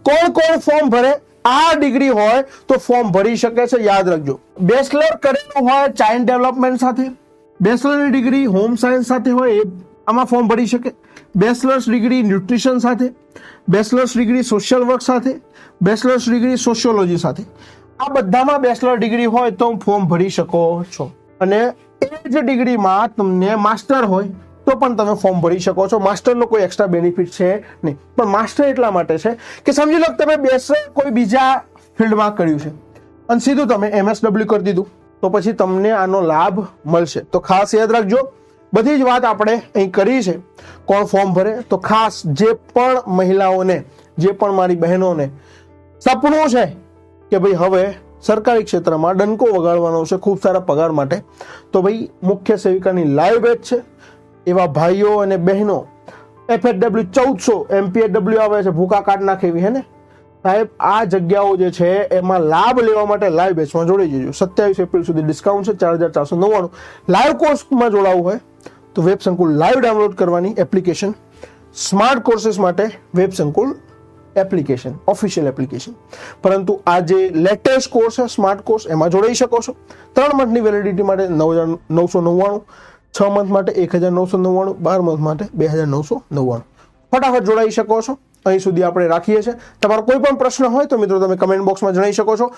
કોણ ફોર્મ ભરે? આ ડિગ્રી હોય તો ફોર્મ ભરી શકે છે, યાદ રાખજો. બેચલર કરેલું હોય ચાઇલ્ડ ડેવલપમેન્ટ સાથે, બેચલરની ડિગ્રી હોમ સાયન્સ સાથે હોય એ આમાં ફોર્મ ભરી શકે, બેચલર્સ ડિગ્રી ન્યુટ્રિશન સાથે, બેચલર્સ ડિગ્રી સોશિયલ વર્ક સાથે, બેચલર્સ ડિગ્રી સોશિયોલોજી સાથે, આ બધામાં બેચલર ડિગ્રી હોય તો ફોર્મ ભરી શકો છો. અને એ જ ડિગ્રીમાં તમને માસ્ટર હોય તો પણ તમે ફોર્મ ભરી શકો છો. માસ્ટરનો કોઈ એક્સ્ટ્રા બેનિફિટ છે નહીં, પણ માસ્ટર એટલા માટે છે કે સમજી લો તમે બેચલર કોઈ બીજા ફિલ્ડમાં કર્યું છે અને સીધું તમે MSW કરી દીધું તો પછી તમને આનો લાભ મળશે. તો ખાસ યાદ રાખજો, બધી જ વાત આપણે અહીં કરી છે. કોણ ફોર્મ ભરે? તો ખાસ જે પણ મહિલાઓને, જે પણ મારી બહેનોને સપનું છે કે ભાઈ હવે સરકારી ક્ષેત્રમાં ડંકો વગાડવાનો છે ખૂબ સારા પગાર માટે, તો ભાઈ મુખ્ય સેવિકાની લાઈવ બેચ છે. એવા ભાઈઓ અને બહેનો FHW 1400 MPHW આવે છે, ભૂકા કાઢ નાખે એવી, હે ને સાહેબ? આ જગ્યાઓ જે છે એમાં લાભ લેવા માટે લાઈવ બેચમાં જોડાઈ જજો. 27 એપ્રિલ સુધી ડિસ્કાઉન્ટ છે, 4499. લાઈવ કોર્સમાં જોડાવું હોય તો વેબ સંકુલ લાઈવ ડાઉનલોડ કરવાની એપ્લિકેશન. સ્માર્ટ કોર્सेस માટે વેબ સંકુલ એપ્લિકેશન, ઓફિશિયલ એપ્લિકેશન. પરંતુ આ જે લેટેસ્ટ કોર્સ છે સ્માર્ટ કોર્સ, એમાં જોડાઈ શકો છો. 3 મંથની વેલિડિટી માટે 9999, 6 મંથ માટે 1999, 12 મંથ માટે 2999. ફટાફટ જોડાઈ શકો છો. અહીં સુધી આપણે રાખીએ છીએ. તમારો કોઈ પણ પ્રશ્ન હોય તો મિત્રો તમે કમેન્ટ બોક્સમાં જણાવી શકો છો.